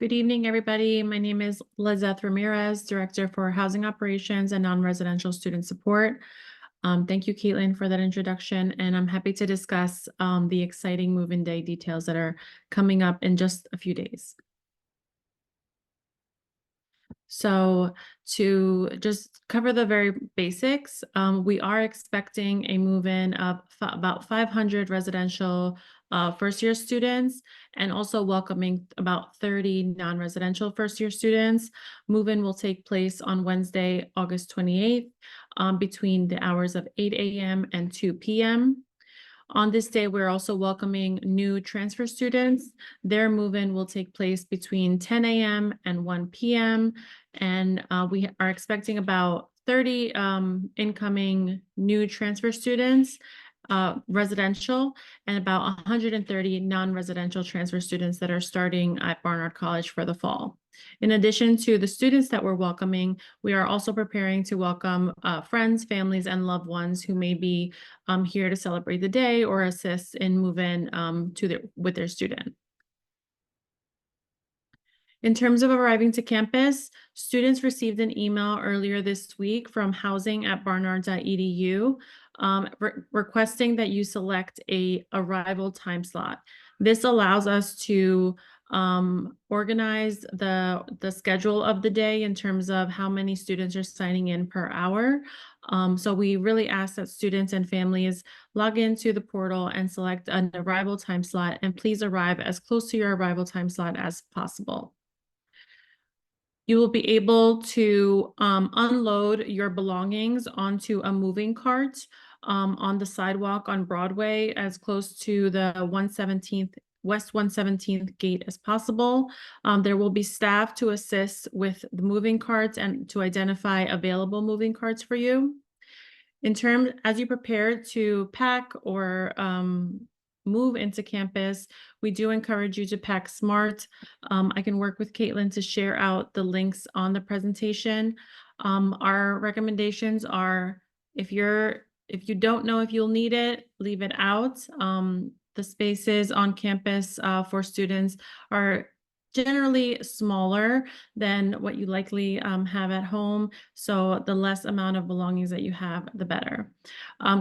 Good evening, everybody. My name is Lizeth Ramirez, Director for Housing Operations and Non-Residential Student Support. Thank you, Caitlin, for that introduction, and I'm happy to discuss the exciting move-in day details that are coming up in just a few days. So to just cover the very basics, we are expecting a move-in of about 500 residential first-year students and also welcoming about 30 non-residential first-year students. Move-in will take place on Wednesday, August 28th, between the hours of 8 a.m. and 2 p.m. On this day, we're also welcoming new transfer students. Their move-in will take place between 10 a.m. and 1 p.m. And we are expecting about 30 incoming new transfer students, residential, and about 130 non-residential transfer students that are starting at Barnard College for the fall. In addition to the students that we're welcoming, we are also preparing to welcome friends, families, and loved ones who may be here to celebrate the day or assist in move-in with their student. In terms of arriving to campus, students received an email earlier this week from housing@barnard.edu requesting that you select a arrival time slot. This allows us to organize the schedule of the day in terms of how many students are signing in per hour. So we really ask that students and families log into the portal and select an arrival time slot, and please arrive as close to your arrival time slot as possible. You will be able to unload your belongings onto a moving cart on the sidewalk on Broadway as close to the 117th West 117th gate as possible. There will be staff to assist with the moving carts and to identify available moving carts for you. As you prepare to pack or move into campus, we do encourage you to pack smart. I can work with Caitlin to share out the links on the presentation. Our recommendations are if you don't know if you'll need it, leave it out. The spaces on campus for students are generally smaller than what you likely have at home. So the less amount of belongings that you have, the better.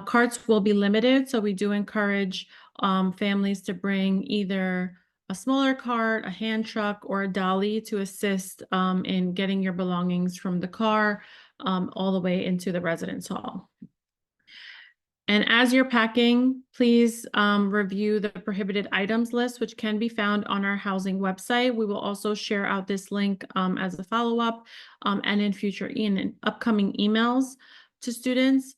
Carts will be limited, so we do encourage families to bring either a smaller cart, a hand truck, or a dolly to assist in getting your belongings from the car all the way into the residence hall. And as you're packing, please review the prohibited items list, which can be found on our housing website. We will also share out this link as a follow-up and in upcoming emails to students.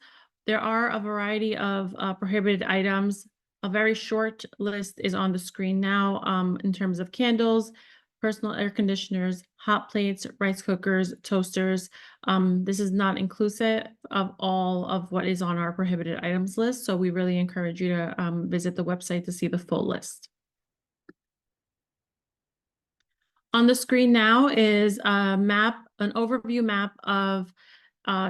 There are a variety of prohibited items. A very short list is on the screen now in terms of candles, personal air conditioners, hot plates, rice cookers, toasters. This is not inclusive of all of what is on our prohibited items list, so we really encourage you to visit the website to see the full list. On the screen now is a map, an overview map of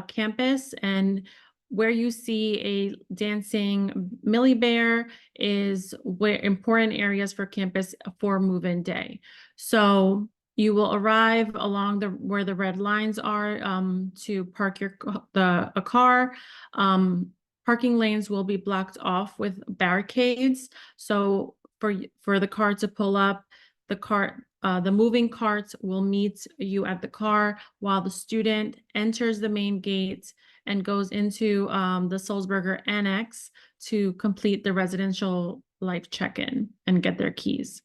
campus, and where you see a dancing Millie Bear is where important areas for campus for move-in day. So you will arrive along where the red lines are to park a car. Parking lanes will be blocked off with barricades. So for the car to pull up, the moving carts will meet you at the car while the student enters the main gate and goes into the Sulzberger Annex to complete the residential life check-in and get their keys.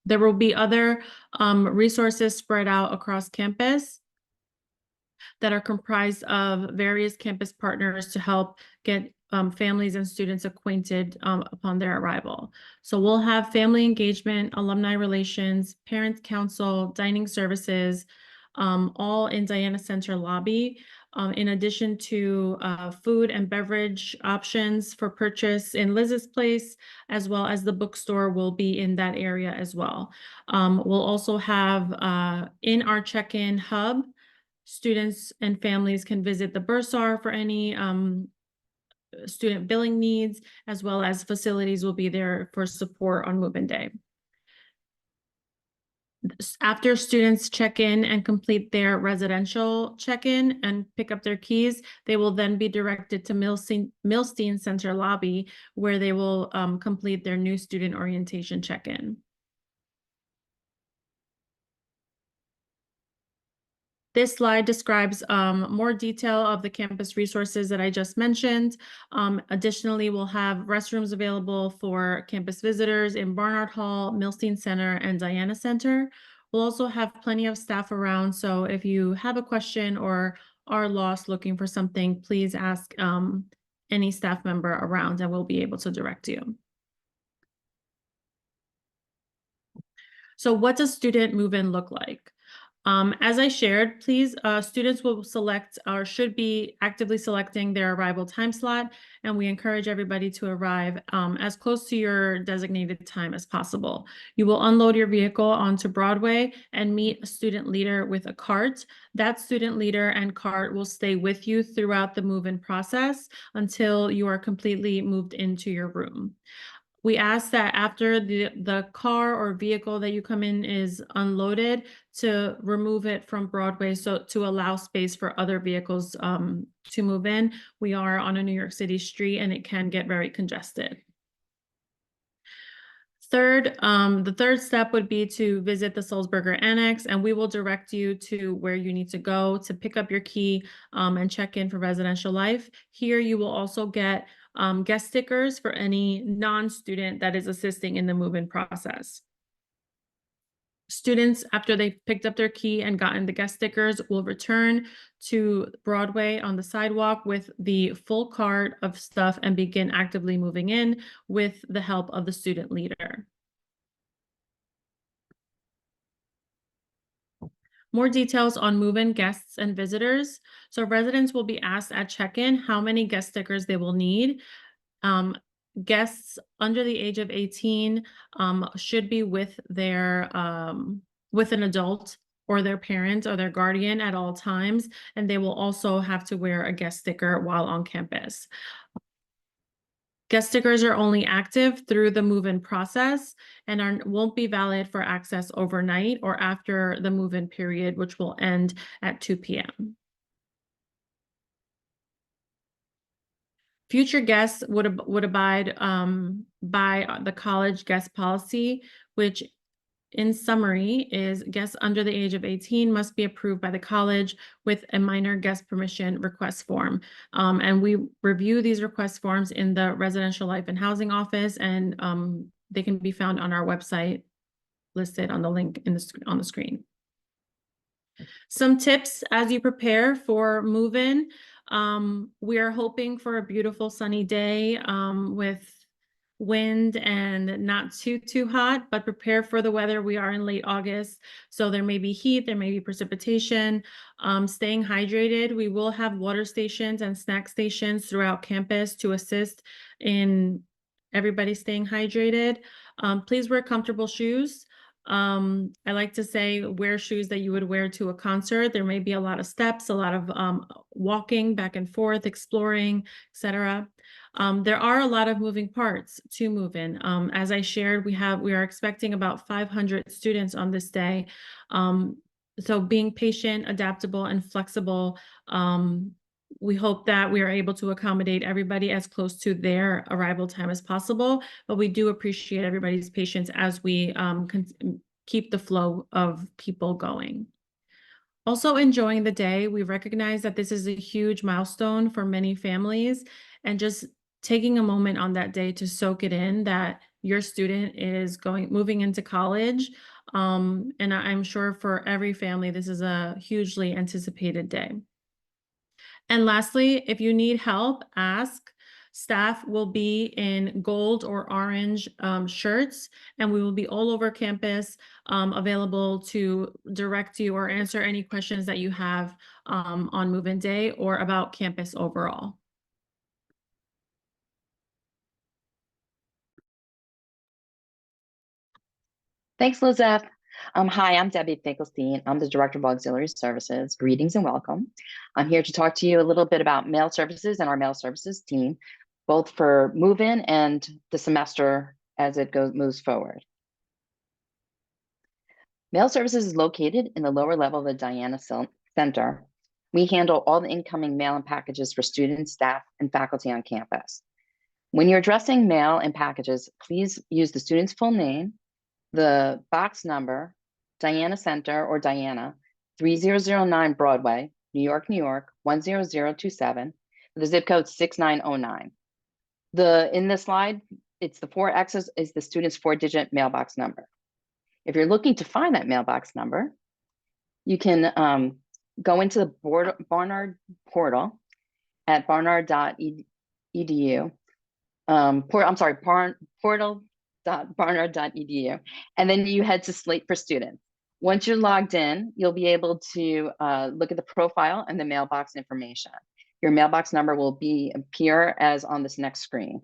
There will be other resources spread out across campus that are comprised of various campus partners to help get families and students acquainted upon their arrival. So we'll have family engagement, alumni relations, parents council, dining services, all in Diana Center lobby. In addition to food and beverage options for purchase in Liz's place, as well as the bookstore will be in that area as well. We'll also have in our check-in hub, students and families can visit the bursar for any student billing needs, as well as facilities will be there for support on move-in day. After students check in and complete their residential check-in and pick up their keys, they will then be directed to Milstein Center lobby, where they will complete their new student orientation check-in. This slide describes more detail of the campus resources that I just mentioned. Additionally, we'll have restrooms available for campus visitors in Barnard Hall, Milstein Center, and Diana Center. We'll also have plenty of staff around, so if you have a question or are lost looking for something, please ask any staff member around and we'll be able to direct you. So what does student move-in look like? As I shared, please, students will select or should be actively selecting their arrival time slot, and we encourage everybody to arrive as close to your designated time as possible. You will unload your vehicle onto Broadway and meet a student leader with a cart. That student leader and cart will stay with you throughout the move-in process until you are completely moved into your room. We ask that after the car or vehicle that you come in is unloaded, to remove it from Broadway so to allow space for other vehicles to move in. We are on a New York City street and it can get very congested. The third step would be to visit the Sulzberger Annex, and we will direct you to where you need to go to pick up your key and check in for residential life. Here you will also get guest stickers for any non-student that is assisting in the move-in process. Students, after they've picked up their key and gotten the guest stickers, will return to Broadway on the sidewalk with the full cart of stuff and begin actively moving in with the help of the student leader. More details on move-in guests and visitors. So residents will be asked at check-in how many guest stickers they will need. Guests under the age of 18 should be with their with an adult or their parent or their guardian at all times, and they will also have to wear a guest sticker while on campus. Guest stickers are only active through the move-in process and won't be valid for access overnight or after the move-in period, which will end at 2 p.m. Future guests would abide by the college guest policy, which in summary is guests under the age of 18 must be approved by the college with a minor guest permission request form. And we review these request forms in the Residential Life and Housing Office, and they can be found on our website listed on the link on the screen. Some tips as you prepare for move-in. We are hoping for a beautiful sunny day with wind and not too hot, but prepare for the weather. We are in late August, so there may be heat, there may be precipitation. Staying hydrated. We will have water stations and snack stations throughout campus to assist in everybody staying hydrated. Please wear comfortable shoes. I like to say wear shoes that you would wear to a concert. There may be a lot of steps, a lot of walking back and forth, exploring, etc. There are a lot of moving parts to move in. As I shared, we are expecting about 500 students on this day. So being patient, adaptable, and flexible, we hope that we are able to accommodate everybody as close to their arrival time as possible, but we do appreciate everybody's patience as we keep the flow of people going. Also enjoying the day, we recognize that this is a huge milestone for many families, and just taking a moment on that day to soak it in that your student is moving into college. And I'm sure for every family, this is a hugely anticipated day. And lastly, if you need help, ask. Staff will be in gold or orange shirts, and we will be all over campus available to direct you or answer any questions that you have on move-in day or about campus overall. Thanks, Lizeth. Hi, I'm Debbie Finkelstein. I'm the Director of Auxiliary Services. Greetings and welcome. I'm here to talk to you a little bit about mail services and our mail services team, both for move-in and the semester as it moves forward. Mail services is located in the lower level of the Diana Center. We handle all the incoming mail and packages for students, staff, and faculty on campus. When you're addressing mail and packages, please use the student's full name, the box number, Diana Center or Diana, 3009 Broadway, New York, New York, 10027. The zip code 6909. In the slide, it's the 4X's is the student's 4-digit mailbox number. If you're looking to find that mailbox number, you can go into the Barnard portal at barnard.edu. Portal.barnard.edu, and then you head to Slate for Students. Once you're logged in, you'll be able to look at the profile and the mailbox information. Your mailbox number will appear as on this next screen.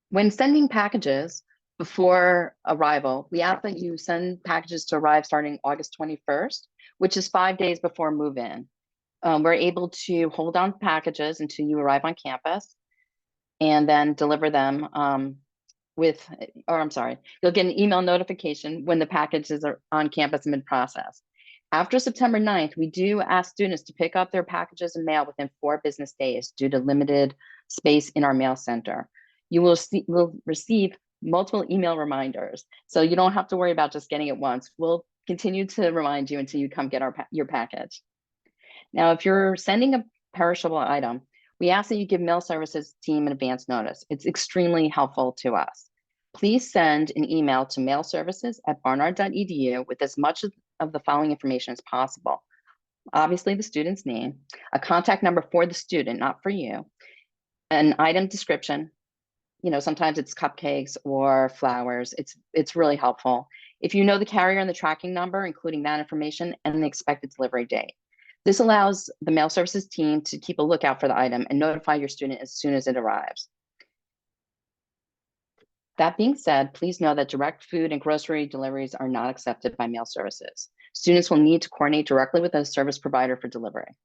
When sending packages before arrival, we ask that you send packages to arrive starting August 21st, which is 5 days before move-in. We're able to hold on packages until you arrive on campus and then deliver them you'll get an email notification when the packages are on campus and been processed. After September 9th, we do ask students to pick up their packages and mail within 4 business days due to limited space in our mail center. You will receive multiple email reminders, so you don't have to worry about just getting it once. We'll continue to remind you until you come get your package. Now, if you're sending a perishable item, we ask that you give mail services team an advance notice. It's extremely helpful to us. Please send an email to mailservices@barnard.edu with as much of the following information as possible. Obviously, the student's name, a contact number for the student, not for you, an item description. Sometimes it's cupcakes or flowers. It's really helpful. If you know the carrier and the tracking number, including that information and the expected delivery date. This allows the mail services team to keep a lookout for the item and notify your student as soon as it arrives. That being said, please know that direct food and grocery deliveries are not accepted by mail services. Students will need to coordinate directly with a service provider for delivery.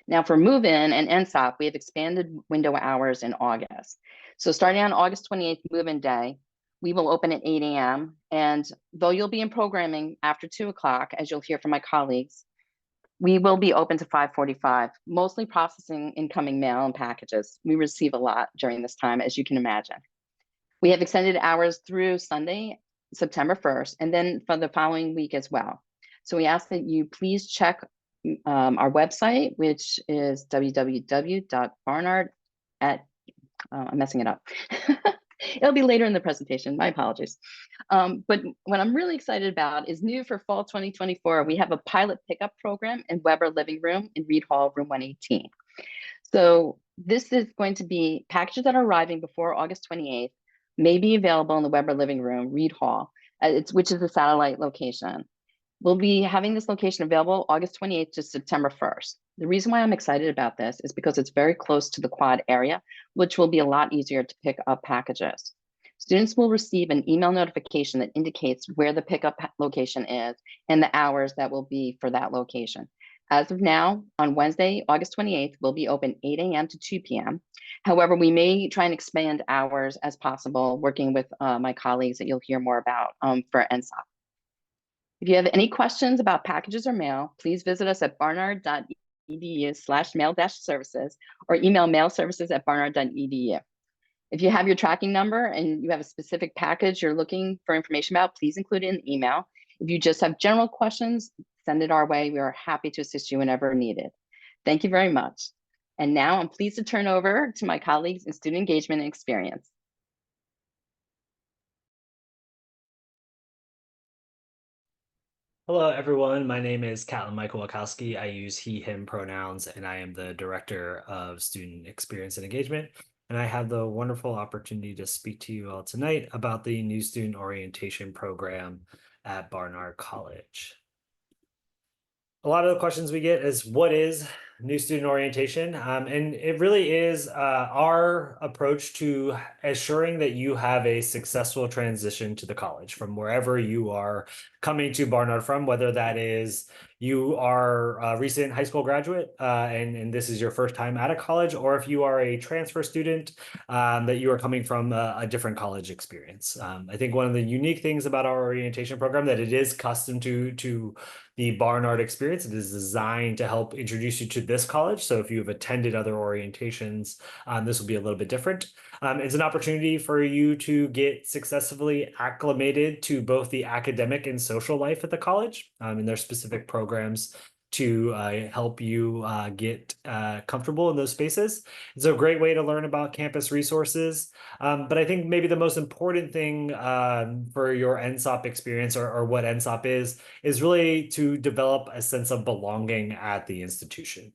Now for move-in and NSOP, we have expanded window hours in August. So starting on August 28th, move-in day, we will open at 8 a.m. And though you'll be in programming after 2 o'clock, as you'll hear from my colleagues, we will be open to 5:45, mostly processing incoming mail and packages. We receive a lot during this time, as you can imagine. We have extended hours through Sunday, September 1st, and then for the following week as well. So we ask that you please check our website, which is www.barnard I'm messing it up. It'll be later in the presentation, my apologies. But what I'm really excited about is new for fall 2024, we have a pilot pickup program in Weber Living Room in Reed Hall, room 118. So this is going to be packages that are arriving before August 28th may be available in the Weber Living Room, Reed Hall, which is a satellite location. We'll be having this location available August 28th to September 1st. The reason why I'm excited about this is because it's very close to the quad area, which will be a lot easier to pick up packages. Students will receive an email notification that indicates where the pickup location is and the hours that will be for that location. As of now, on Wednesday, August 28th, we'll be open 8 a.m. to 2 p.m. However, we may try and expand hours as possible, working with my colleagues that you'll hear more about for NSOP. If you have any questions about packages or mail, please visit us at barnard.edu/mail-services or email mailservices@barnard.edu. If you have your tracking number and you have a specific package you're looking for information about, please include it in the email. If you just have general questions, send it our way. We are happy to assist you whenever needed. Thank you very much. And now I'm pleased to turn over to my colleagues in student engagement and experience. Hello, everyone. My name is Catlin Michael Wachowski. I use he, him pronouns, and I am the Director of Student Experience and Engagement. And I have the wonderful opportunity to speak to you all tonight about the new student orientation program at Barnard College. A lot of the questions we get is, what is new student orientation. And it really is our approach to assuring that you have a successful transition to the college from wherever you are coming to Barnard from, whether that is you are a recent high school graduate and this is your first time at a college, or if you are a transfer student that you are coming from a different college experience. I think one of the unique things about our orientation program that it is custom to the Barnard experience. It is designed to help introduce you to this college. So if you've attended other orientations, this will be a little bit different. It's an opportunity for you to get successfully acclimated to both the academic and social life at the college and their specific programs to help you get comfortable in those spaces. It's a great way to learn about campus resources. But I think maybe the most important thing for your NSOP experience or what NSOP is really to develop a sense of belonging at the institution.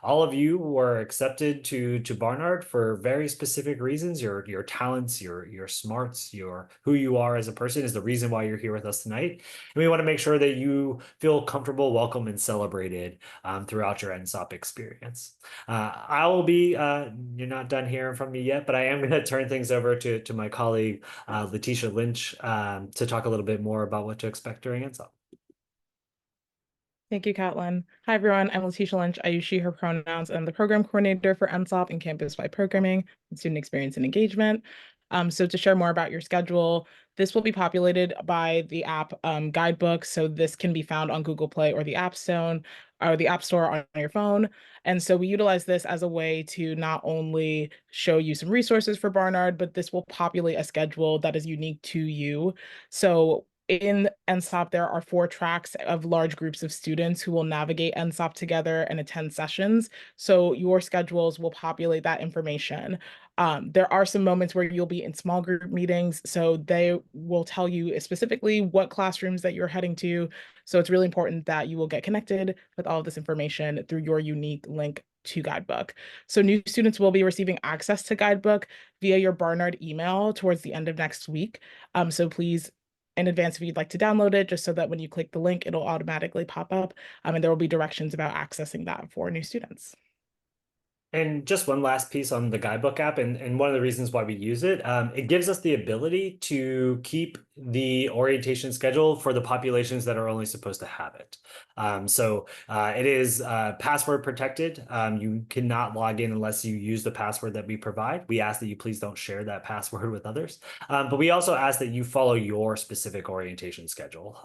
All of you were accepted to Barnard for very specific reasons. Your talents, your smarts, your who you are as a person is the reason why you're here with us tonight. And we want to make sure that you feel comfortable, welcome, and celebrated throughout your NSOP experience. I will be, you're not done hearing from me yet, but I am going to turn things over to my colleague, Letitia Lynch, to talk a little bit more about what to expect during NSOP. Thank you, Catlin. Hi, everyone. I'm Letitia Lynch. I use she, her pronouns, and I'm the program coordinator for NSOP and campus-wide programming and student experience and engagement. So to share more about your schedule, this will be populated by the app Guidebook. So this can be found on Google Play or the App Store on your phone. And so we utilize this as a way to not only show you some resources for Barnard, but this will populate a schedule that is unique to you. So in NSOP, there are 4 tracks of large groups of students who will navigate NSOP together and attend sessions. So your schedules will populate that information. There are some moments where you'll be in small group meetings, so they will tell you specifically what classrooms that you're heading to. So it's really important that you will get connected with all of this information through your unique link to Guidebook. So new students will be receiving access to Guidebook via your Barnard email towards the end of next week. So please, in advance, if you'd like to download it, just so that when you click the link, it'll automatically pop up. And there will be directions about accessing that for new students. And just one last piece on the Guidebook app, and one of the reasons why we use it, it gives us the ability to keep the orientation schedule for the populations that are only supposed to have it. So it is password protected. You cannot log in unless you use the password that we provide. We ask that you please don't share that password with others. But we also ask that you follow your specific orientation schedule.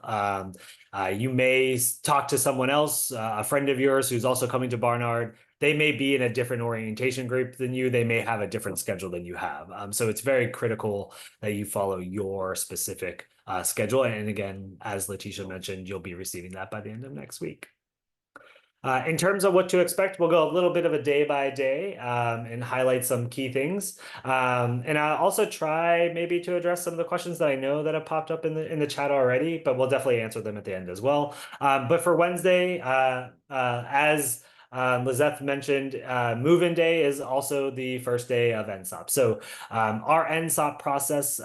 You may talk to someone else, a friend of yours who's also coming to Barnard. They may be in a different orientation group than you. They may have a different schedule than you have. So it's very critical that you follow your specific schedule. And again, as Letitia mentioned, you'll be receiving that by the end of next week. In terms of what to expect, we'll go a little bit of a day by day and highlight some key things. And I'll also try maybe to address some of the questions that I know that have popped up in the chat already, but we'll definitely answer them at the end as well. But for Wednesday, as Lizeth mentioned, move-in day is also the first day of NSOP. So our NSOP process,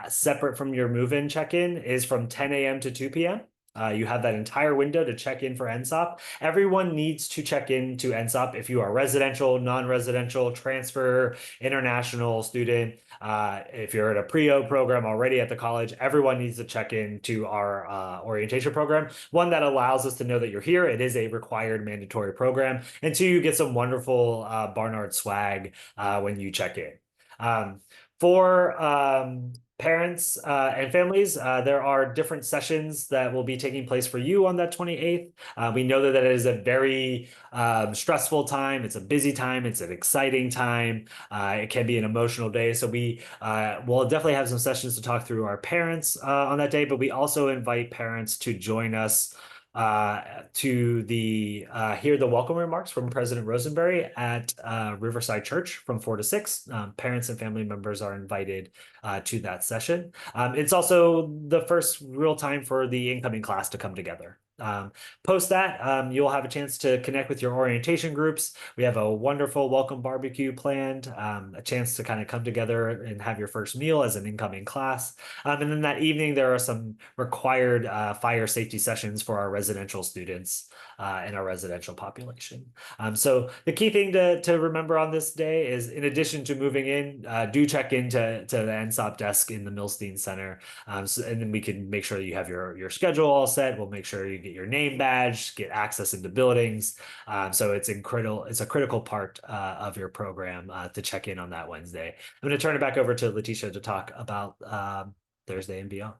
separate from your move-in check-in, is from 10 a.m. to 2 p.m. You have that entire window to check in for NSOP. Everyone needs to check in to NSOP if you are residential, non-residential, transfer, international student. If you're at a pre-O program already at the college, everyone needs to check in to our orientation program. One, that allows us to know that you're here. It is a required mandatory program. And 2, you get some wonderful Barnard swag when you check in. For parents and families, there are different sessions that will be taking place for you on that 28th. We know that it is a very stressful time. It's a busy time. It's an exciting time. It can be an emotional day. So we will definitely have some sessions to talk through our parents on that day, but we also invite parents to join us to hear the welcome remarks from President Rosenberry at Riverside Church from 4 to 6. Parents and family members are invited to that session. It's also the first real time for the incoming class to come together. Post that, you'll have a chance to connect with your orientation groups. We have a wonderful welcome barbecue planned, a chance to kind of come together and have your first meal as an incoming class. And then that evening, there are some required fire safety sessions for our residential students and our residential population. So the key thing to remember on this day is, in addition to moving in, do check into the NSOP desk in the Milstein Center. And then we can make sure that you have your schedule all set. We'll make sure you get your name badge, get access into buildings. So it's a critical part of your program to check in on that Wednesday. I'm going to turn it back over to Letitia to talk about Thursday and beyond.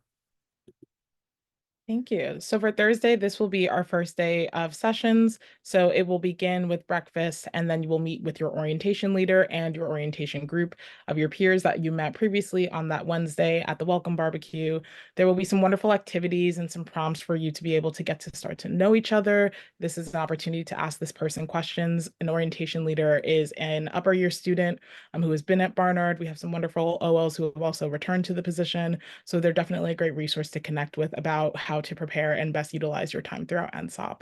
Thank you. So for Thursday, this will be our first day of sessions. So it will begin with breakfast, and then you will meet with your orientation leader and your orientation group of your peers that you met previously on that Wednesday at the welcome barbecue. There will be some wonderful activities and some prompts for you to be able to get to start to know each other. This is an opportunity to ask this person questions. An orientation leader is an upper year student who has been at Barnard. We have some wonderful OLs who have also returned to the position. So they're definitely a great resource to connect with about how to prepare and best utilize your time throughout NSOP.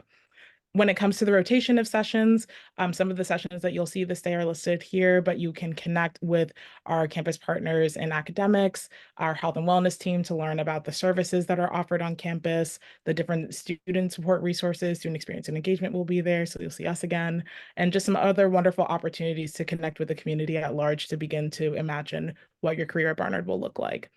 When it comes to the rotation of sessions, some of the sessions that you'll see this day are listed here, but you can connect with our campus partners in academics, our health and wellness team to learn about the services that are offered on campus, the different student support resources. Student experience and engagement will be there, so you'll see us again, and just some other wonderful opportunities to connect with the community at large to begin to imagine what your career at Barnard will look like.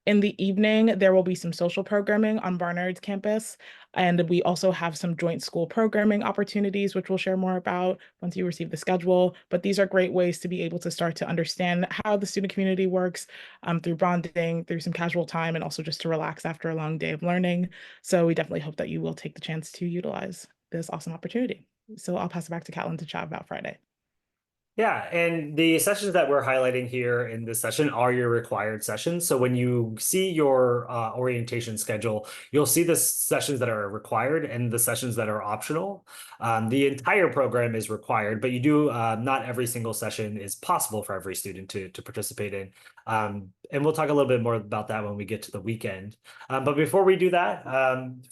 In the evening, there will be some social programming on Barnard's campus, and we also have some joint school programming opportunities, which we'll share more about once you receive the schedule. But these are great ways to be able to start to understand how the student community works through bonding, through some casual time, and also just to relax after a long day of learning. So we definitely hope that you will take the chance to utilize this awesome opportunity. So I'll pass it back to Catelyn to chat about Friday. Yeah, and the sessions that we're highlighting here in this session are your required sessions. So when you see your orientation schedule, you'll see the sessions that are required and the sessions that are optional. The entire program is required, but you do not every single session is possible for every student to participate in. And we'll talk a little bit more about that when we get to the weekend. But before we do that,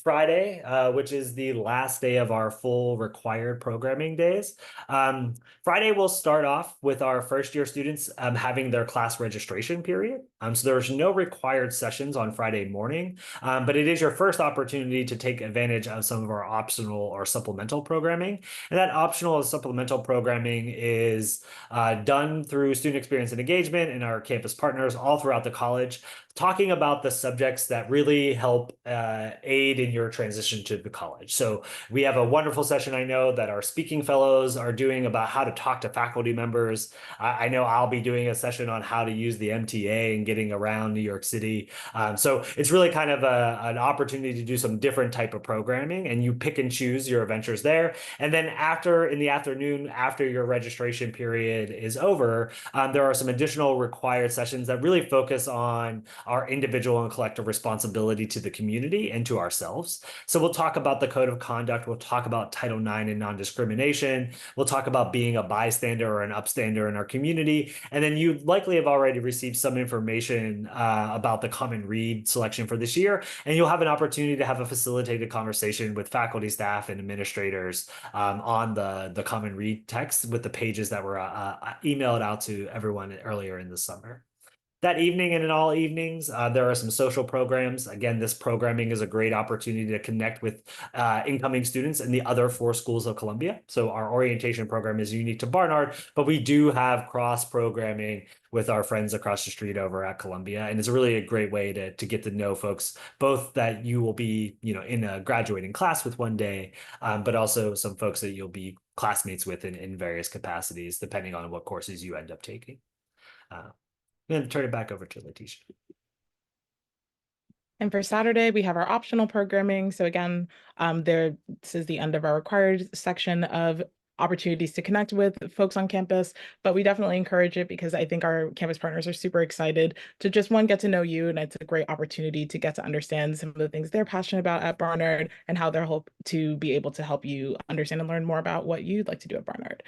Friday, which is the last day of our full required programming days, Friday we'll start off with our first year students having their class registration period. So there's no required sessions on Friday morning, but it is your first opportunity to take advantage of some of our optional or supplemental programming. And that optional or supplemental programming is done through student experience and engagement and our campus partners all throughout the college, talking about the subjects that really help aid in your transition to the college. So we have a wonderful session I know that our speaking fellows are doing about how to talk to faculty members. I know I'll be doing a session on how to use the MTA and getting around New York City. So it's really kind of an opportunity to do some different type of programming, and you pick and choose your adventures there. And then in the afternoon, after your registration period is over, there are some additional required sessions that really focus on our individual and collective responsibility to the community and to ourselves. So we'll talk about the code of conduct. We'll talk about Title IX and non-discrimination. We'll talk about being a bystander or an upstander in our community. And then you likely have already received some information about the Common Read selection for this year. And you'll have an opportunity to have a facilitated conversation with faculty, staff, and administrators on the Common Read text with the pages that were emailed out to everyone earlier in the summer. That evening and in all evenings, there are some social programs. Again, this programming is a great opportunity to connect with incoming students in the other 4 schools of Columbia. So our orientation program is unique to Barnard, but we do have cross-programming with our friends across the street over at Columbia. And it's really a great way to get to know folks, both that you will be, in a graduating class with one day, but also some folks that you'll be classmates with in various capacities, depending on what courses you end up taking. I'm going to turn it back over to Letitia. And for Saturday, we have our optional programming. So again, this is the end of our required section of opportunities to connect with folks on campus, but we definitely encourage it because I think our campus partners are super excited to just get to know you, and it's a great opportunity to get to understand some of the things they're passionate about at Barnard and how they're hope to be able to help you understand and learn more about what you'd like to do at Barnard.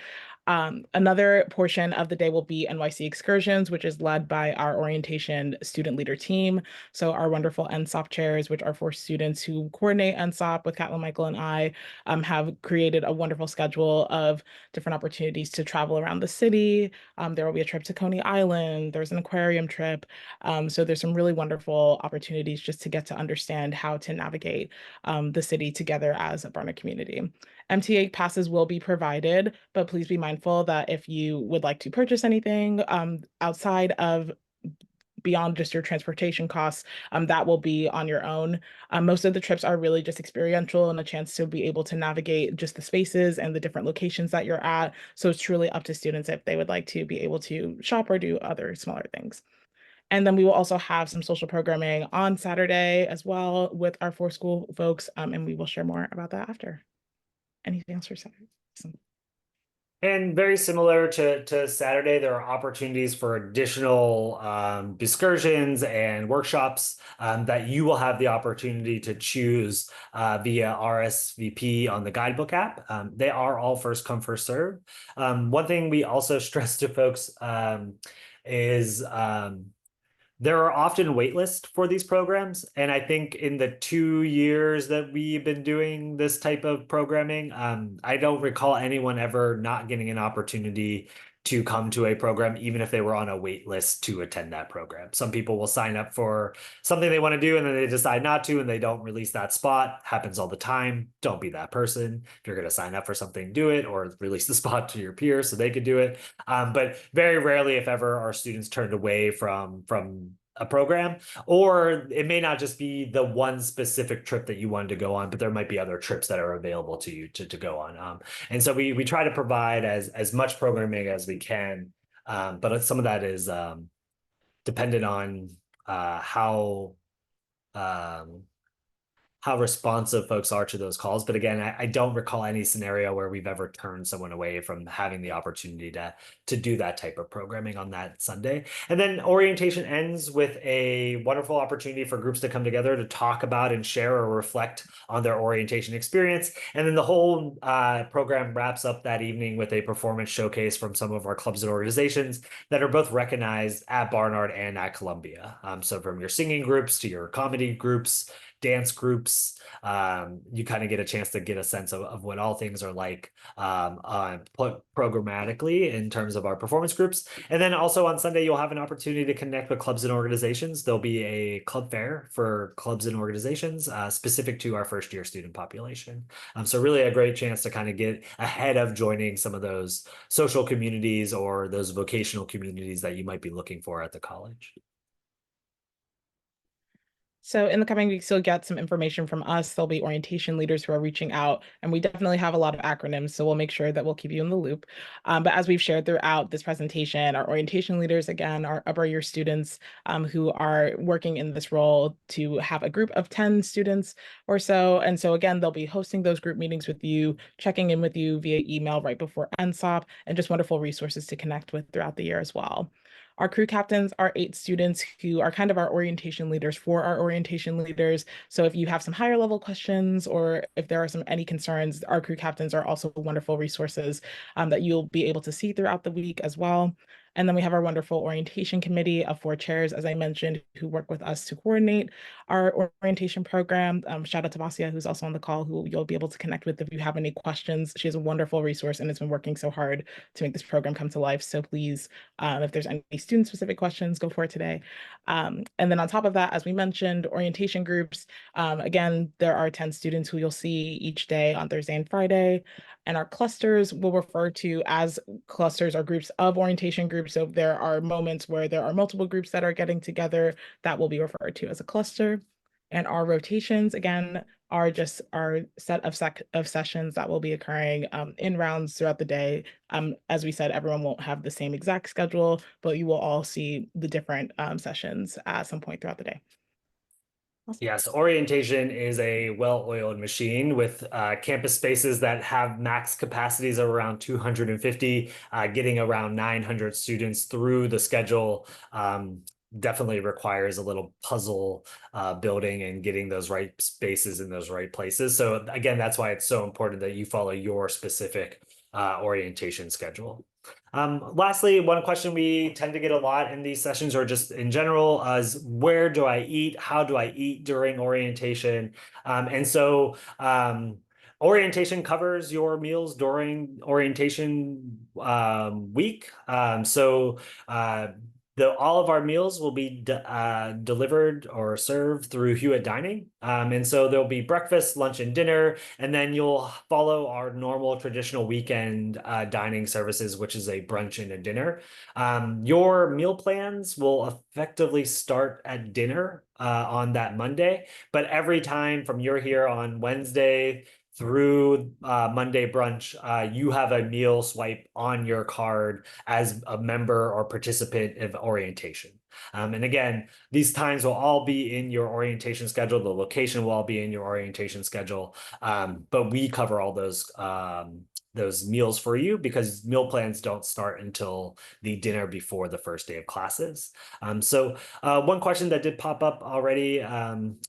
Another portion of the day will be NYC excursions, which is led by our orientation student leader team. So our wonderful NSOP chairs, which are for students who coordinate NSOP with Catlin, Michael, and I, have created a wonderful schedule of different opportunities to travel around the city. There will be a trip to Coney Island. There's an aquarium trip. So there's some really wonderful opportunities just to get to understand how to navigate the city together as a Barnard community. MTA passes will be provided, but please be mindful that if you would like to purchase anything outside of beyond just your transportation costs, that will be on your own. Most of the trips are really just experiential and a chance to be able to navigate just the spaces and the different locations that you're at. So it's truly up to students if they would like to be able to shop or do other smaller things. And then we will also have some social programming on Saturday as well with our 4 school folks, and we will share more about that after. Anything else for Saturday? Awesome. And very similar to Saturday, there are opportunities for additional excursions and workshops that you will have the opportunity to choose via RSVP on the guidebook app. They are all first come, first serve. One thing we also stress to folks is there are often wait lists for these programs. And I think in the 2 years that we've been doing this type of programming, I don't recall anyone ever not getting an opportunity to come to a program, even if they were on a wait list to attend that program. Some people will sign up for something they want to do and then they decide not to and they don't release that spot. Happens all the time. Don't be that person. If you're going to sign up for something, do it, or release the spot to your peers so they could do it. But very rarely, if ever, are students turned away from a program, or it may not just be the one specific trip that you wanted to go on, but there might be other trips that are available to you to go on. And so we try to provide as much programming as we can, but some of that is dependent on how responsive folks are to those calls. But again, I don't recall any scenario where we've ever turned someone away from having the opportunity to do that type of programming on that Sunday. And then orientation ends with a wonderful opportunity for groups to come together to talk about and share or reflect on their orientation experience. And then the whole program wraps up that evening with a performance showcase from some of our clubs and organizations that are both recognized at Barnard and at Columbia. So from your singing groups to your comedy groups, dance groups, you kind of get a chance to get a sense of what all things are like programmatically in terms of our performance groups. And then also on Sunday, you'll have an opportunity to connect with clubs and organizations. There'll be a club fair for clubs and organizations specific to our first year student population. So really a great chance to kind of get ahead of joining some of those social communities or those vocational communities that you might be looking for at the college. So in the coming weeks, you'll get some information from us. There'll be orientation leaders who are reaching out, and we definitely have a lot of acronyms, so we'll make sure that we'll keep you in the loop. But as we've shared throughout this presentation, our orientation leaders, again, are upper year students who are working in this role to have a group of 10 students or so. And so again, they'll be hosting those group meetings with you, checking in with you via email right before NSOP, and just wonderful resources to connect with throughout the year as well. Our crew captains are 8 students who are kind of our orientation leaders for our orientation leaders. So if you have some higher level questions or if there are any concerns, our crew captains are also wonderful resources that you'll be able to see throughout the week as well. And then we have our wonderful orientation committee of 4 chairs, as I mentioned, who work with us to coordinate our orientation program. Shout out to Vasia, who's also on the call, who you'll be able to connect with if you have any questions. She has a wonderful resource and has been working so hard to make this program come to life. So please, if there's any student-specific questions, go for it today. And then on top of that, as we mentioned, orientation groups. Again, there are 10 students who you'll see each day on Thursday and Friday. And our clusters we'll refer to as clusters or groups of orientation groups. So if there are moments where there are multiple groups that are getting together, that will be referred to as a cluster. And our rotations, again, are just our set of sessions that will be occurring in rounds throughout the day. As we said, everyone won't have the same exact schedule, but you will all see the different sessions at some point throughout the day. Yes, orientation is a well-oiled machine with campus spaces that have max capacities of around 250, getting around 900 students through the schedule. Definitely requires a little puzzle building and getting those right spaces in those right places. So again, that's why it's so important that you follow your specific orientation schedule. Lastly, one question we tend to get a lot in these sessions, or just in general, is where do I eat? How do I eat during orientation? Orientation covers your meals during orientation week. All of our meals will be delivered or served through Hewitt Dining. And so there'll be breakfast, lunch, and dinner, and then you'll follow our normal traditional weekend dining services, which is a brunch and a dinner. Your meal plans will effectively start at dinner on that Monday, but every time from you're here on Wednesday through Monday brunch, you have a meal swipe on your card as a member or participant of orientation. And again, these times will all be in your orientation schedule. The location will all be in your orientation schedule, but we cover all those meals for you because meal plans don't start until the dinner before the first day of classes. One question that did pop up already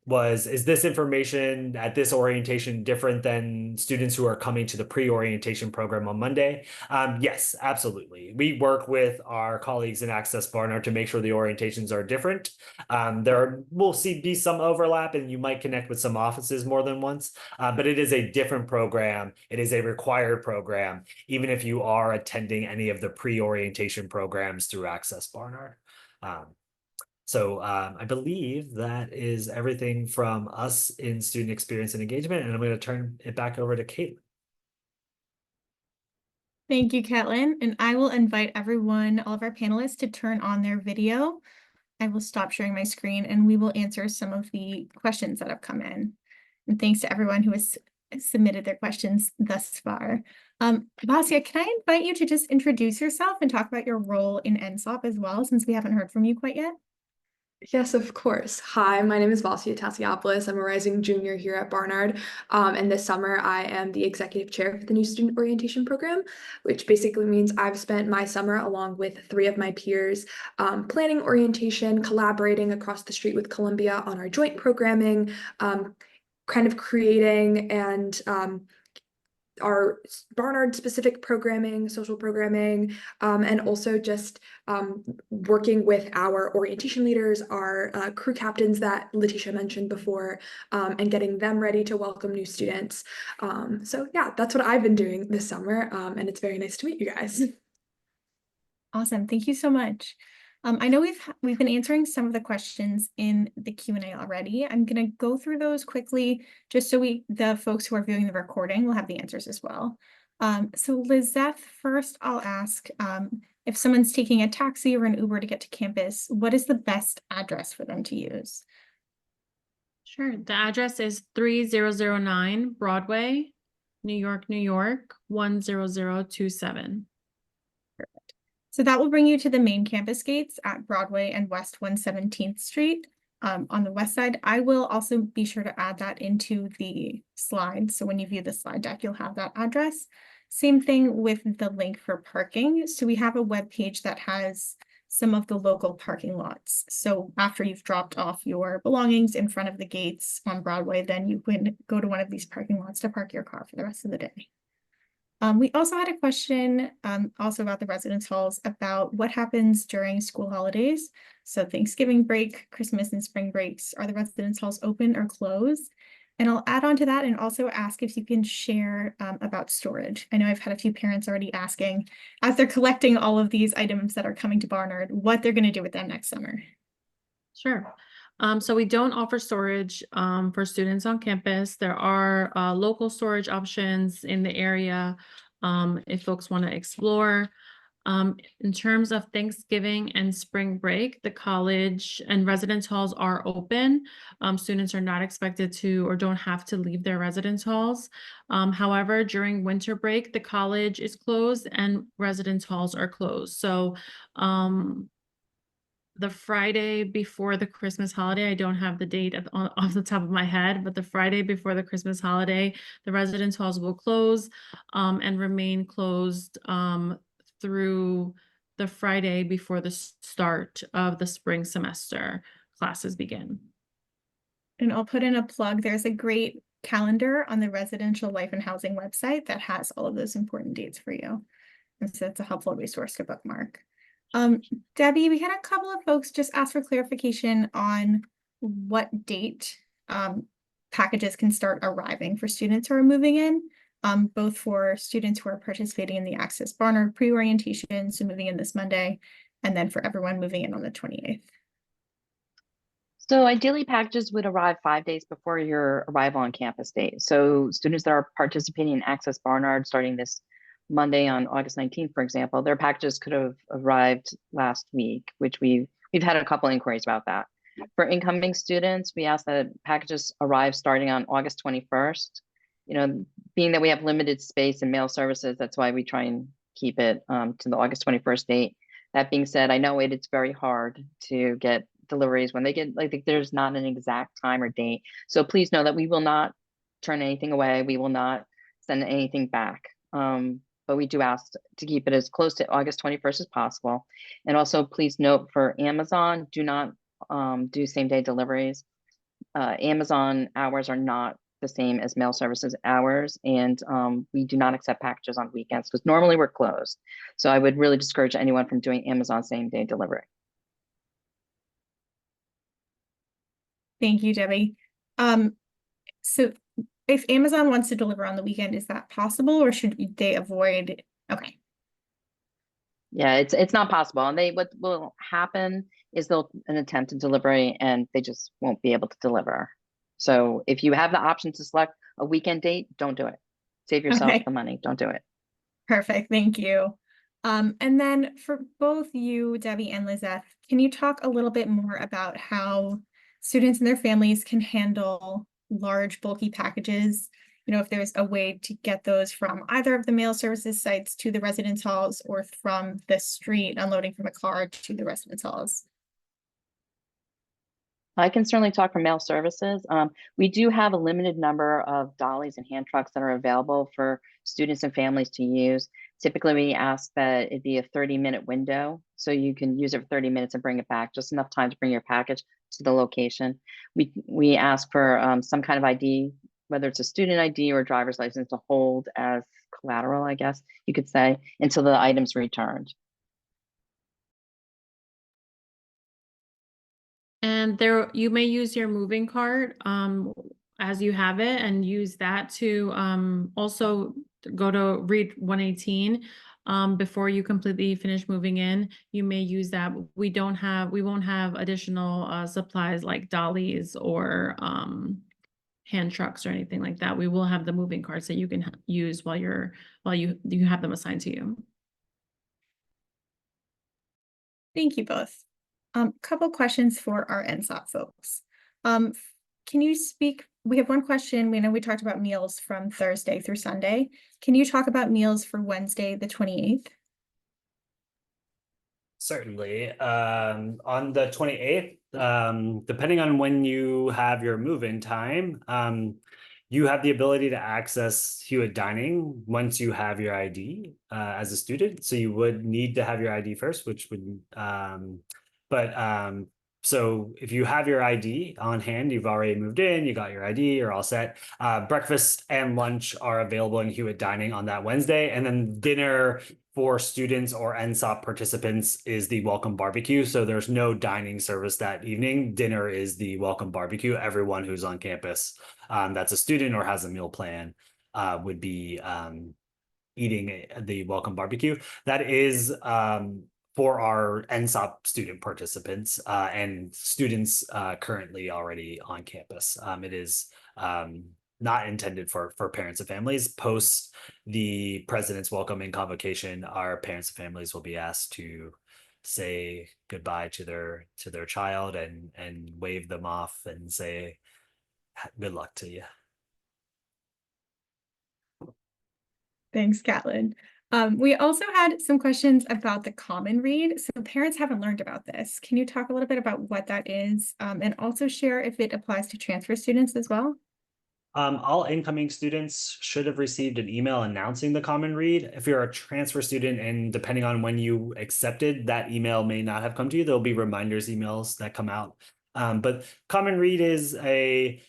was, is this information at this orientation different than students who are coming to the pre-orientation program on Monday? Yes, absolutely. We work with our colleagues in Access Barnard to make sure the orientations are different. We'll be some overlap, and you might connect with some offices more than once, but it is a different program. It is a required program, even if you are attending any of the pre-orientation programs through Access Barnard. I believe that is everything from us in student experience and engagement, and I'm going to turn it back over to Caitlin. Thank you, Caitlin. And I will invite everyone, all of our panelists, to turn on their video. I will stop sharing my screen and we will answer some of the questions that have come in. And thanks to everyone who has submitted their questions thus far. Vasya, can I invite you to just introduce yourself and talk about your role in NSOP as well, since we haven't heard from you quite yet? Yes, of course. Hi, my name is Vasya Tassiopoulos. I'm a rising junior here at Barnard. And this summer I am the executive chair for the new student orientation program, which basically means I've spent my summer along with 3 of my peers planning orientation, collaborating across the street with Columbia on our joint programming, kind of creating and our Barnard specific programming, social programming, and also just working with our orientation leaders, our crew captains that Letitia mentioned before, and getting them ready to welcome new students. So yeah, that's what I've been doing this summer, and it's very nice to meet you guys. Awesome, thank you so much. I know we've been answering some of the questions in the Q&A already. I'm going to go through those quickly, just so the folks who are viewing the recording will have the answers as well. So Lizeth, first I'll ask, if someone's taking a taxi or an Uber to get to campus, what is the best address for them to use? Sure. The address is 3009 Broadway, New York, New York, 10027. So that will bring you to the main campus gates at Broadway and West 117th Street on the west side. I will also be sure to add that into the slides. So when you view the slide deck, you'll have that address. Same thing with the link for parking. So we have a web page that has some of the local parking lots. So after you've dropped off your belongings in front of the gates on Broadway, then you can go to one of these parking lots to park your car for the rest of the day. We also had a question also about the residence halls about what happens during school holidays. So Thanksgiving break, Christmas and spring breaks, are the residence halls open or closed? And I'll add on to that and also ask if you can share about storage. I know I've had a few parents already asking, as they're collecting all of these items that are coming to Barnard, what they're going to do with them next summer. Sure. So we don't offer storage for students on campus. There are local storage options in the area if folks want to explore. In terms of Thanksgiving and spring break, the college and residence halls are open. Students are not expected to or don't have to leave their residence halls. However, during winter break, the college is closed and residence halls are closed. So the Friday before the Christmas holiday, I don't have the date off the top of my head, but the Friday before the Christmas holiday, the residence halls will close and remain closed through the Friday before the start of the spring semester classes begin. And I'll put in a plug. There's a great calendar on the Residential Life and Housing website that has all of those important dates for you. And so it's a helpful resource to bookmark. Debbie, we had a couple of folks just ask for clarification on what date packages can start arriving for students who are moving in, both for students who are participating in the Access Barnard pre-orientation, so moving in this Monday, and then for everyone moving in on the 28th. So ideally, packages would arrive 5 days before your arrival on campus date. So students that are participating in Access Barnard starting this Monday on August 19th, for example, their packages could have arrived last week, which we've had a couple inquiries about that. For incoming students, we ask that packages arrive starting on August 21st. You know, being that we have limited space in mail services, that's why we try and keep it to the August 21st date. That being said, I know it's very hard to get deliveries when they get, like, there's not an exact time or date. So please know that we will not turn anything away. We will not send anything back. But we do ask to keep it as close to August 21st as possible. And also please note for Amazon, do not do same day deliveries. Amazon hours are not the same as mail services hours, and we do not accept packages on weekends because normally we're closed. So I would really discourage anyone from doing Amazon same day delivery. Thank you, Debbie. So if Amazon wants to deliver on the weekend, is that possible, or should they avoid? Okay. Yeah, it's not possible. And what will happen is they'll an attempt to delivery and they just won't be able to deliver. So if you have the option to select a weekend date, don't do it. Save yourself Okay. the money. Don't do it. Perfect. Thank you. And then for both you, Debbie and Lizeth, can you talk a little bit more about how students and their families can handle large, bulky packages? You know, if there's a way to get those from either of the mail services sites to the residence halls, or from the street, unloading from a car to the residence halls. I can certainly talk from mail services. We do have a limited number of dollies and hand trucks that are available for students and families to use. Typically, we ask that it be a 30-minute window, so you can use it for 30 minutes and bring it back, just enough time to bring your package to the location. We ask for some kind of ID, whether it's a student ID or a driver's license, to hold as collateral, I guess you could say, until the item's returned. And there, you may use your moving cart as you have it, and use that to also go to read 118 before you completely finish moving in. You may use that. We won't have additional supplies like dollies or hand trucks or anything like that. We will have the moving carts that you can use while you have them assigned to you. Thank you both. Couple questions for our NSOP folks. Can you speak? We have one question. We know we talked about meals from Thursday through Sunday. Can you talk about meals for Wednesday, the 28th? Certainly. On the 28th, depending on when you have your move-in time, you have the ability to access Hewitt Dining once you have your ID as a student. So you would need to have your ID first, which would, so if you have your ID on hand, you've already moved in, you got your ID, you're all set. Breakfast and lunch are available in Hewitt Dining on that Wednesday. And then dinner for students or NSOP participants is the welcome barbecue. So there's no dining service that evening. Dinner is the welcome barbecue. Everyone who's on campus that's a student or has a meal plan would be eating the welcome barbecue. That is for our NSOP student participants and students currently already on campus. It is not intended for parents and families. Post the president's welcoming convocation, our parents and families will be asked to say goodbye to their child and wave them off and say good luck to you. Thanks, Catlin. We also had some questions about the common read. So parents haven't learned about this. Can you talk a little bit about what that is, and also share if it applies to transfer students as well? All incoming students should have received an email announcing the common read. If you're a transfer student and depending on when you accepted, that email may not have come to you. There'll be reminders emails that come out. But common read is a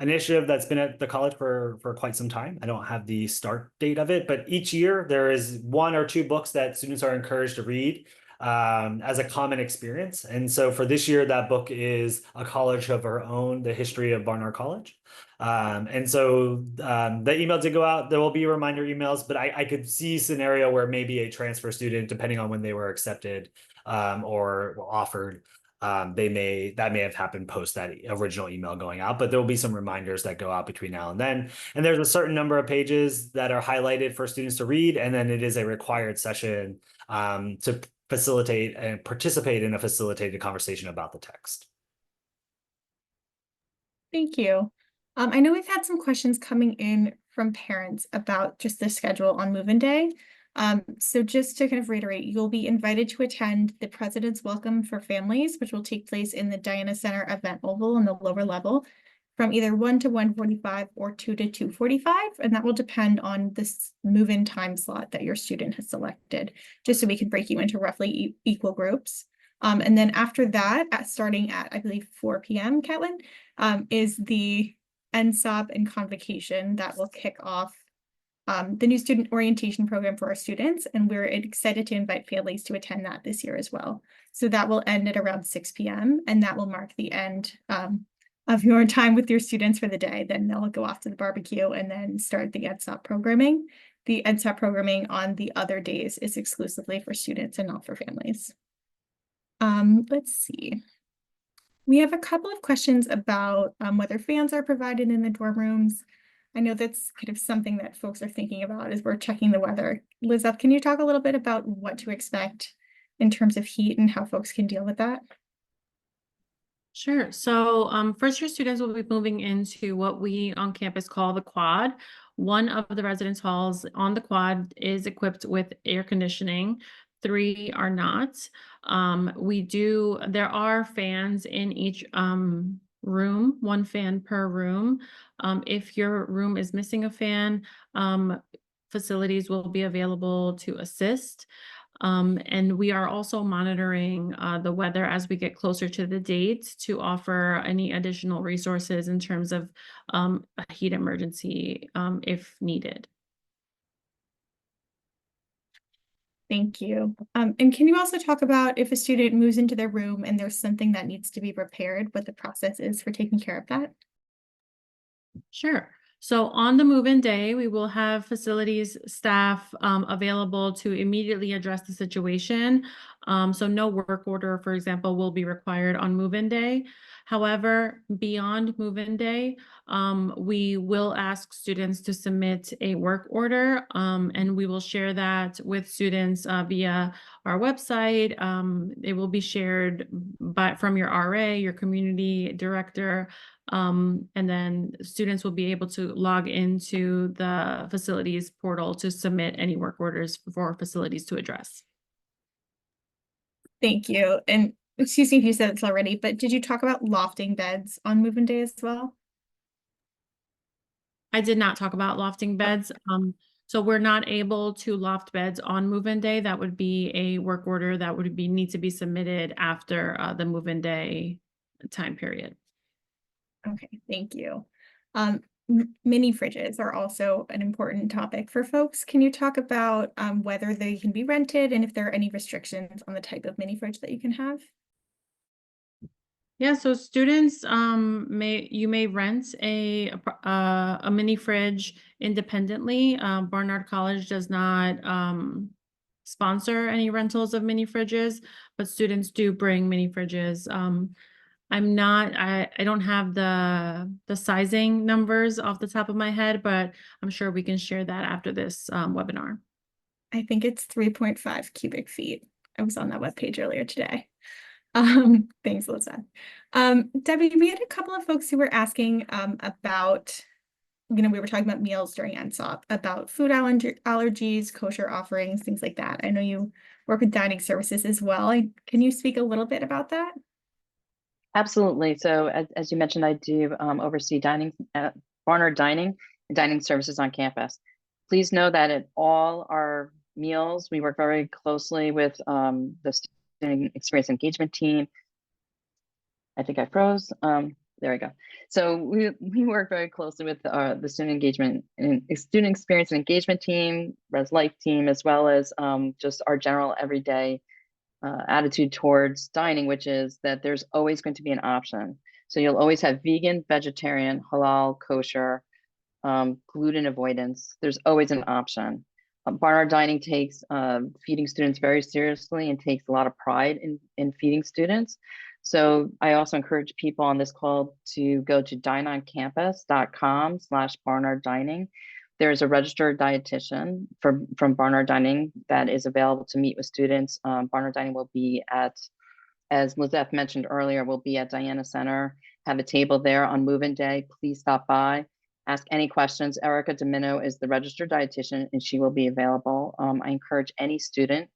initiative that's been at the college for quite some time. I don't have the start date of it, but each year there is 1 or 2 books that students are encouraged to read as a common experience. And so for this year, that book is A College of Our Own, The History of Barnard College. And so the email did go out. There will be reminder emails, but I could see a scenario where maybe a transfer student, depending on when they were accepted or offered, that may have happened post that original email going out, but there will be some reminders that go out between now and then. And there's a certain number of pages that are highlighted for students to read, and then it is a required session to facilitate and participate in a facilitated conversation about the text. Thank you. I know we've had some questions coming in from parents about just the schedule on move-in day. So just to kind of reiterate, you'll be invited to attend the President's Welcome for Families, which will take place in the Diana Center event oval in the lower level from either 1 to 1:45 or 2 to 2:45, and that will depend on this move-in time slot that your student has selected, just so we can break you into roughly equal groups. And then after that, starting at, I believe, 4 p.m., Catlin, is the NSOP and convocation that will kick off the new student orientation program for our students, and we're excited to invite families to attend that this year as well. So that will end at around 6 p.m. and that will mark the end of your time with your students for the day. Then they'll go off to the barbecue and then start the NSOP programming. The NSOP programming on the other days is exclusively for students and not for families. Let's see. We have a couple of questions about whether fans are provided in the dorm rooms. I know that's kind of something that folks are thinking about as we're checking the weather. Lizeth, can you talk a little bit about what to expect in terms of heat and how folks can deal with that? Sure. So first year students will be moving into what we on campus call the quad. One of the residence halls on the quad is equipped with air conditioning. 3 are not. There are fans in each room, 1 fan per room. If your room is missing a fan, facilities will be available to assist. And we are also monitoring the weather as we get closer to the date to offer any additional resources in terms of a heat emergency if needed. Thank you. And can you also talk about if a student moves into their room and there's something that needs to be repaired, what the process is for taking care of that? Sure. So on the move-in day, we will have facilities staff available to immediately address the situation. So no work order, for example, will be required on move-in day. However, beyond move-in day, we will ask students to submit a work order, and we will share that with students via our website. It will be shared from your RA, your community director, and then students will be able to log into the facilities portal to submit any work orders for facilities to address. Thank you. And excuse me if you said this already, but did you talk about lofting beds on move-in day as well? I did not talk about lofting beds. So we're not able to loft beds on move-in day. That would be a work order that would need to be submitted after the move-in day time period. Okay, thank you. Mini fridges are also an important topic for folks. Can you talk about whether they can be rented and if there are any restrictions on the type of mini fridge that you can have? Yeah, so students may rent a mini fridge independently. Barnard College does not sponsor any rentals of mini fridges, but students do bring mini fridges. I don't have the sizing numbers off the top of my head, but I'm sure we can share that after this webinar. I think it's 3.5 cubic feet. I was on that webpage earlier today. Thanks, Lisa. Debbie, we had a couple of folks who were asking about, we were talking about meals during NSOP, about food allergies, kosher offerings, things like that. I know you work with dining services as well. Can you speak a little bit about that? Absolutely. So as you mentioned, I do oversee Barnard dining and dining services on campus. Please know that at all our meals, we work very closely with the student experience engagement team. I think I froze. There we go. So we work very closely with the student engagement and student experience and engagement team, Res Life team, as well as just our general everyday attitude towards dining, which is that there's always going to be an option. So you'll always have vegan, vegetarian, halal, kosher, gluten avoidance. There's always an option. Barnard Dining takes feeding students very seriously and takes a lot of pride in feeding students. So I also encourage people on this call to go to dineoncampus.com/Barnard Dining. There's a registered dietitian from Barnard Dining that is available to meet with students. Barnard Dining will be at, as Lizeth mentioned earlier, will be at Diana Center, have a table there on move-in day. Please stop by, ask any questions. Erica Domino is the registered dietitian and she will be available. I encourage any student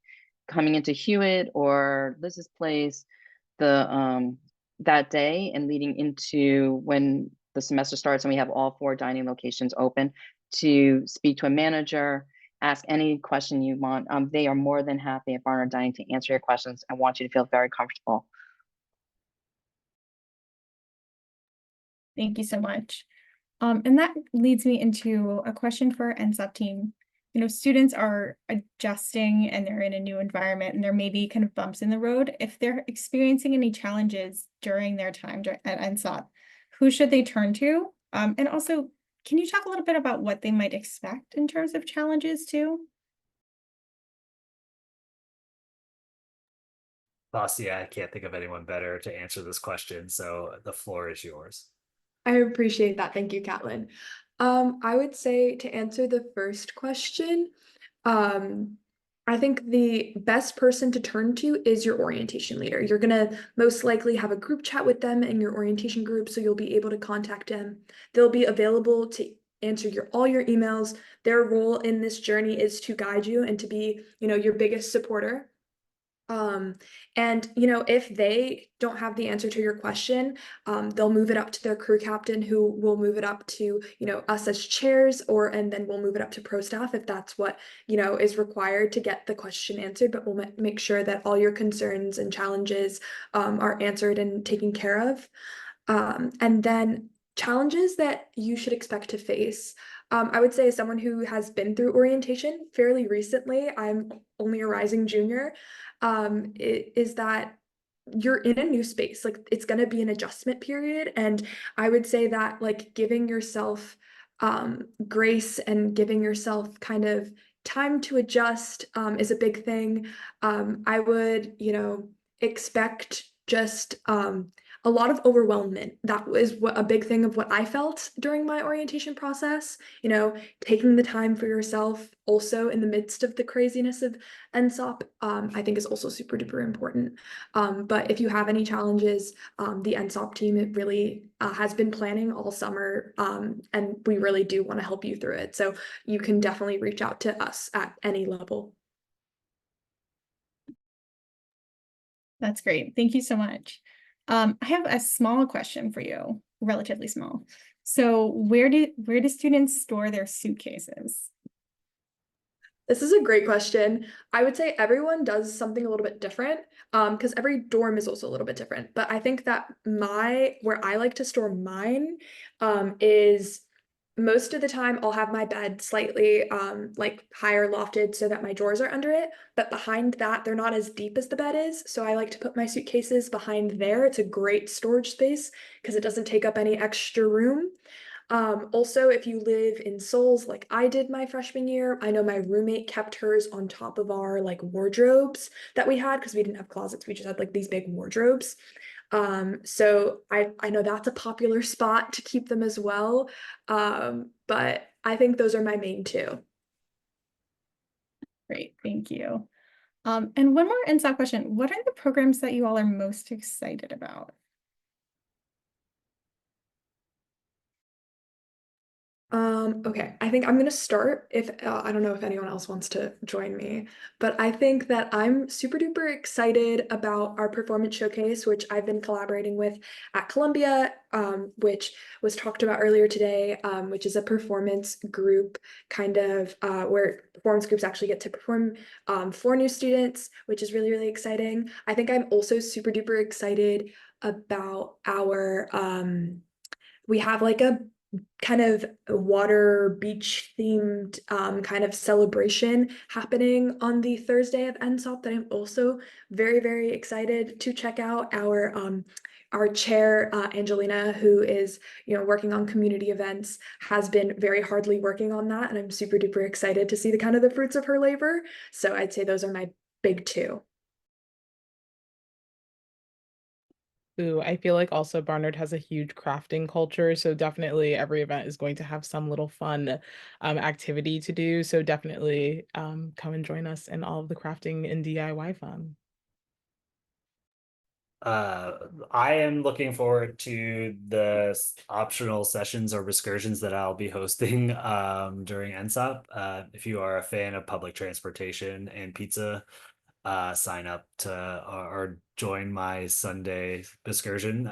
coming into Hewitt or Liz's place that day and leading into when the semester starts and we have all 4 dining locations open to speak to a manager, ask any question you want. They are more than happy at Barnard Dining to answer your questions and want you to feel very comfortable. Thank you so much. And that leads me into a question for our NSOP team. You know, students are adjusting and they're in a new environment and there may be kind of bumps in the road. If they're experiencing any challenges during their time at NSOP, who should they turn to? And also, can you talk a little bit about what they might expect in terms of challenges too? Vasya, I can't think of anyone better to answer this question, so the floor is yours. I appreciate that. Thank you, Catlin. I would say to answer the first question, I think the best person to turn to is your orientation leader. You're gonna most likely have a group chat with them in your orientation group, so you'll be able to contact them. They'll be available to answer all your emails. Their role in this journey is to guide you and to be, your biggest supporter. And if they don't have the answer to your question, they'll move it up to their crew captain, who will move it up to us as chairs, and then we'll move it up to pro staff if that's what is required to get the question answered. But we'll make sure that all your concerns and challenges are answered and taken care of. And then challenges that you should expect to face. I would say, as someone who has been through orientation fairly recently, I'm only a rising junior, is that you're in a new space. Like, it's going to be an adjustment period. And I would say that, like, giving yourself grace and giving yourself kind of time to adjust is a big thing. I would, expect just a lot of overwhelmment. That was a big thing of what I felt during my orientation process. Taking the time for yourself also in the midst of the craziness of NSOP, I think is also super duper important. But if you have any challenges, the NSOP team, it really has been planning all summer, and we really do want to help you through it. So you can definitely reach out to us at any level. That's great. Thank you so much. I have a small question for you, relatively small. So where do students store their suitcases? This is a great question. I would say everyone does something a little bit different, because every dorm is also a little bit different. But I think that where I like to store mine is most of the time I'll have my bed slightly like higher lofted so that my drawers are under it. But behind that, they're not as deep as the bed is. So I like to put my suitcases behind there. It's a great storage space because it doesn't take up any extra room. Also, if you live in Souls like I did my freshman year, I know my roommate kept hers on top of our like wardrobes that we had, because we didn't have closets, we just had like these big wardrobes. So I know that's a popular spot to keep them as well. But I think those are my main two. Great, thank you. And one more NSOP question. What are the programs that you all are most excited about? Okay, I think I'm gonna start. If I don't know if anyone else wants to join me, but I think that I'm super duper excited about our performance showcase, which I've been collaborating with at Columbia, which was talked about earlier today, which is a performance group kind of where performance groups actually get to perform for new students, which is really, really exciting. I think I'm also super duper excited about we have like a kind of water beach themed kind of celebration happening on the Thursday of NSOP that I'm also very, very excited to check out. Our chair, Angelina, who is, working on community events, has been very hardly working on that. And I'm super duper excited to see the kind of the fruits of her labor. So I'd say those are my big two. Ooh, I feel like also Barnard has a huge crafting culture, so definitely every event is going to have some little fun activity to do. So definitely come and join us in all of the crafting and DIY fun. I am looking forward to the optional sessions or excursions that I'll be hosting during NSOP. If you are a fan of public transportation and pizza, sign up to or join my Sunday excursion.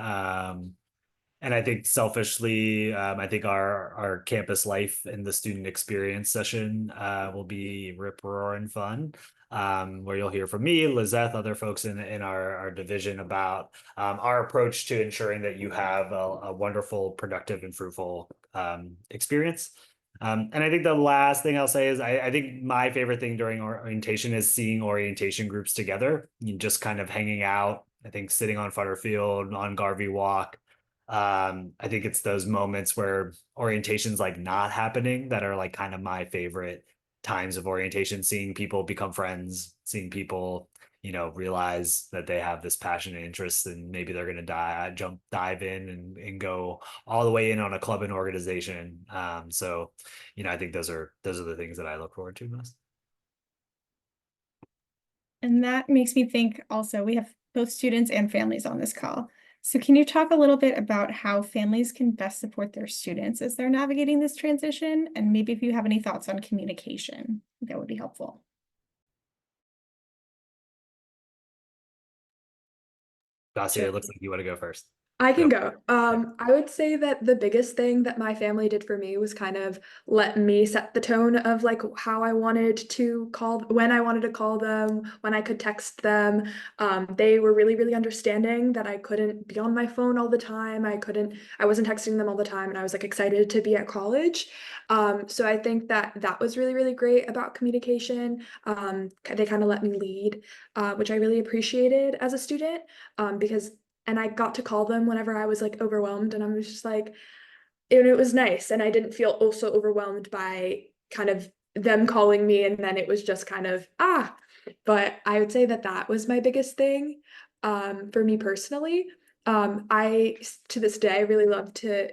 And I think selfishly, I think our campus life and the student experience session will be rip roaring fun. Where you'll hear from me, Lizeth, other folks in our division about our approach to ensuring that you have a wonderful, productive, and fruitful experience. And I think the last thing I'll say is I think my favorite thing during orientation is seeing orientation groups together, just kind of hanging out. I think sitting on Futterfield, on Garvey Walk. I think it's those moments where orientation's like not happening that are like kind of my favorite times of orientation, seeing people become friends, seeing people, realize that they have this passion and interest and maybe they're going to dive in and go all the way in on a club and organization. So, I think those are the things that I look forward to most. And that makes me think also, we have both students and families on this call. So can you talk a little bit about how families can best support their students as they're navigating this transition? And maybe if you have any thoughts on communication, that would be helpful. Dacia, it looks like you want to go first. I can go. I would say that the biggest thing that my family did for me was kind of let me set the tone of like how I wanted to call, when I wanted to call them, when I could text them. They were really, really understanding that I couldn't be on my phone all the time. I wasn't texting them all the time, and I was like excited to be at college. So I think that was really, really great about communication. They kind of let me lead, which I really appreciated as a student, and I got to call them whenever I was like overwhelmed, and I was just like, it was nice. And I didn't feel also overwhelmed by kind of them calling me. And then it was just kind of, but I would say that was my biggest thing for me personally. To this day, I really love to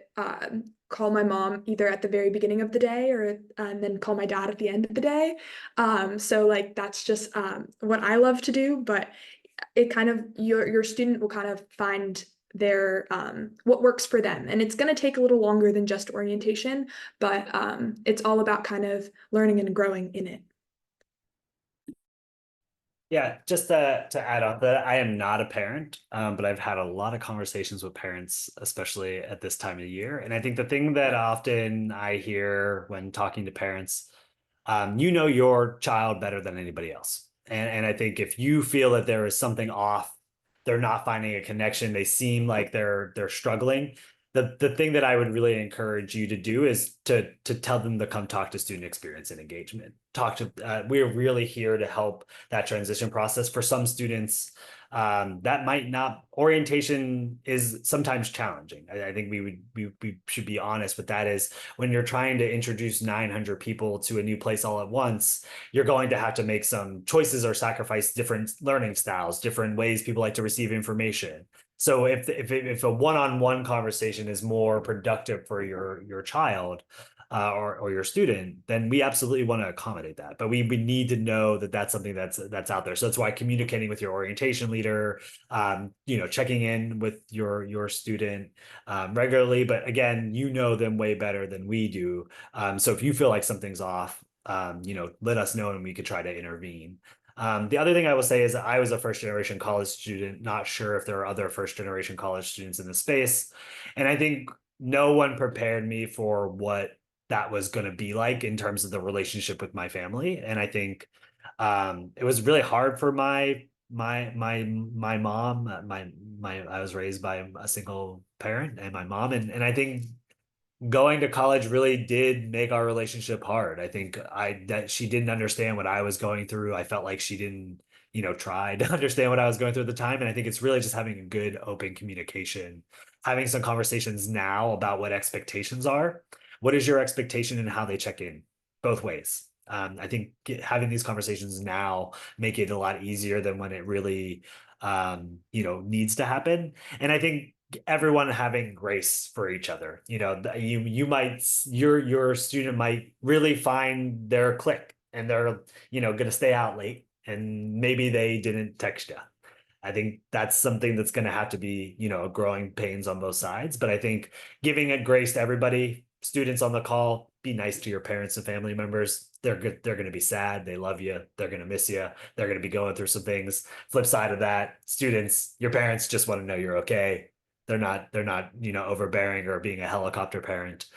call my mom either at the very beginning of the day and then call my dad at the end of the day. So like, that's just what I love to do, but it kind of, your student will kind of find their what works for them, and it's going to take a little longer than just orientation, but it's all about kind of learning and growing in it. Yeah, just to add on that, I am not a parent, but I've had a lot of conversations with parents, especially at this time of year. And I think the thing that often I hear when talking to parents, your child better than anybody else. And I think if you feel that there is something off, they're not finding a connection, they seem like they're struggling. The thing that I would really encourage you to do is to tell them to come talk to student experience and engagement. We're really here to help that transition process. For some students, that might not, orientation is sometimes challenging. I think we should be honest with that. Is when you're trying to introduce 900 people to a new place all at once, you're going to have to make some choices or sacrifice different learning styles, different ways people like to receive information. So if a one-on-one conversation is more productive for your child or your student, then we absolutely want to accommodate that. But we need to know that that's something that's out there. So that's why communicating with your orientation leader, checking in with your student regularly. But again, you know them way better than we do. So if you feel like something's off, let us know and we could try to intervene. The other thing I will say is that I was a first generation college student, not sure if there are other first generation college students in the space. And I think no one prepared me for what that was going to be like in terms of the relationship with my family. And I think it was really hard for my mom, I was raised by a single parent and my mom, and I think going to college really did make our relationship hard. I think that she didn't understand what I was going through. I felt like she didn't, try to understand what I was going through at the time. And I think it's really just having a good open communication, having some conversations now about what expectations are. What is your expectation and how they check in both ways? I think having these conversations now make it a lot easier than when it really, needs to happen. And I think everyone having grace for each other. You might your student might really find their click and they're going to stay out late and maybe they didn't text you. I think that's something that's going to have to be growing pains on both sides. But I think giving it grace to everybody, students on the call, be nice to your parents and family members. They're good. They're going to be sad. They love you. They're going to miss you. They're going to be going through some things. Flip side of that, students, your parents just want to know you're okay. They're not, overbearing or being a helicopter parent.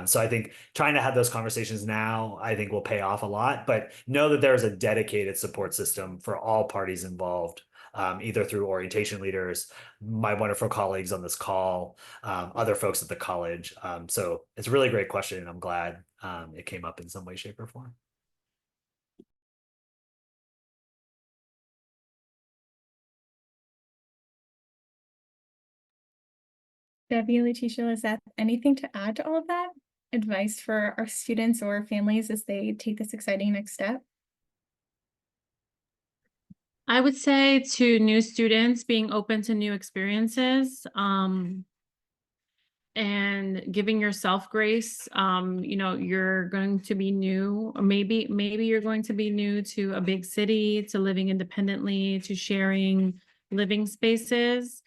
So I think trying to have those conversations now, I think will pay off a lot, but know that there's a dedicated support system for all parties involved, either through orientation leaders, my wonderful colleagues on this call, other folks at the college. So it's a really great question, and I'm glad it came up in some way, shape, or form. Debbie, Letitia, Lizette, anything to add to all of that? Advice for our students or families as they take this exciting next step? I would say to new students, being open to new experiences, and giving yourself grace. You're going to be new, or maybe you're going to be new to a big city, to living independently, to sharing living spaces.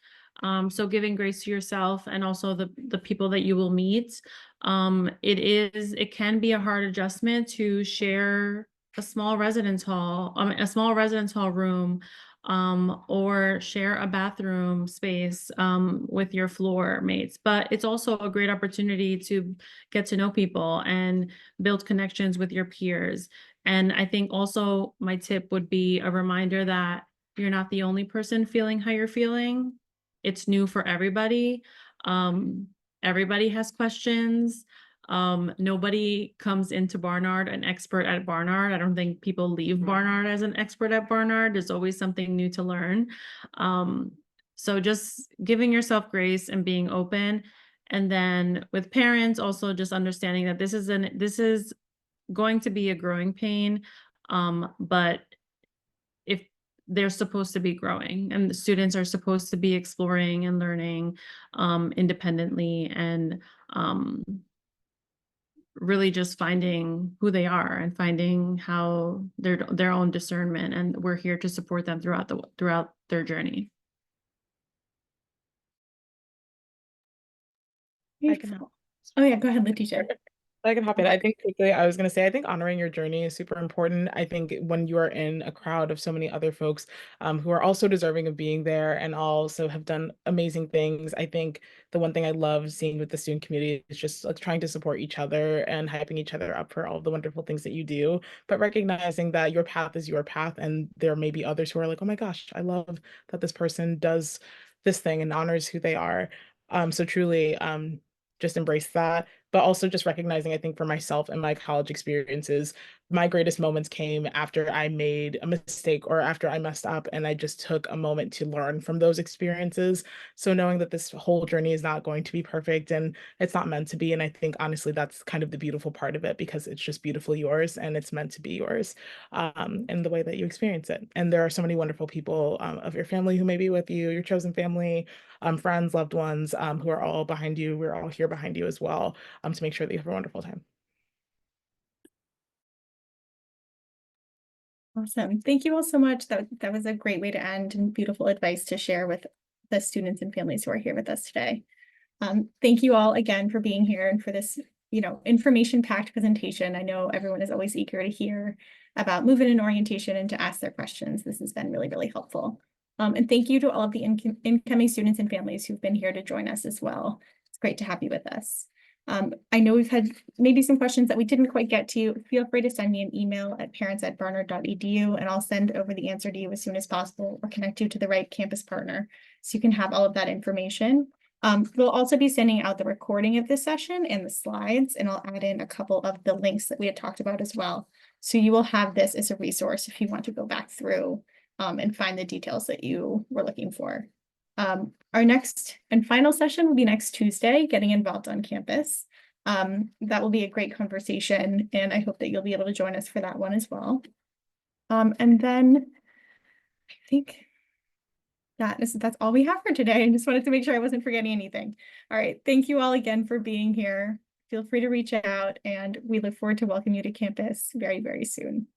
So giving grace to yourself and also the people that you will meet. It can be a hard adjustment to share a small residence hall room, or share a bathroom space with your floor mates. But it's also a great opportunity to get to know people and build connections with your peers. And I think also my tip would be a reminder that you're not the only person feeling how you're feeling. It's new for everybody. Everybody has questions. Nobody comes into Barnard an expert at Barnard. I don't think people leave Barnard as an expert at Barnard. There's always something new to learn. So just giving yourself grace and being open. And then with parents, also just understanding that this is going to be a growing pain. But if they're supposed to be growing and the students are supposed to be exploring and learning independently, and really just finding who they are and finding how their own discernment, and we're here to support them throughout their journey. I can help. Oh yeah, go ahead, Letitia. I can hop in. I think quickly, I was going to say, I think honoring your journey is super important. I think when you are in a crowd of so many other folks who are also deserving of being there and also have done amazing things, I think the one thing I love seeing with the student community is just like trying to support each other and hyping each other up for all the wonderful things that you do, but recognizing that your path is your path, and there may be others who are like, oh my gosh, I love that this person does this thing and honors who they are. So truly, just embrace that, but also just recognizing, I think for myself and my college experiences, my greatest moments came after I made a mistake or after I messed up, and I just took a moment to learn from those experiences. So knowing that this whole journey is not going to be perfect and it's not meant to be. And I think honestly, that's kind of the beautiful part of it, because it's just beautifully yours and it's meant to be yours in the way that you experience it. And there are so many wonderful people of your family who may be with you, your chosen family, friends, loved ones who are all behind you. We're all here behind you as well to make sure that you have a wonderful time. Awesome. Thank you all so much. That was a great way to end, and beautiful advice to share with the students and families who are here with us today. Thank you all again for being here and for this, information-packed presentation. I know everyone is always eager to hear about movement and orientation and to ask their questions. This has been really, really helpful. And thank you to all of the incoming students and families who've been here to join us as well. It's great to have you with us. I know we've had maybe some questions that we didn't quite get to. Feel free to send me an email at parents@barnard.edu, and I'll send over the answer to you as soon as possible or connect you to the right campus partner so you can have all of that information. We'll also be sending out the recording of this session and the slides, and I'll add in a couple of the links that we had talked about as well. So you will have this as a resource if you want to go back through and find the details that you were looking for. Our next and final session will be next Tuesday, Getting Involved on Campus. That will be a great conversation, and I hope that you'll be able to join us for that one as well. And then I think that's all we have for today. I just wanted to make sure I wasn't forgetting anything. All right, thank you all again for being here. Feel free to reach out, and we look forward to welcoming you to campus very, very soon.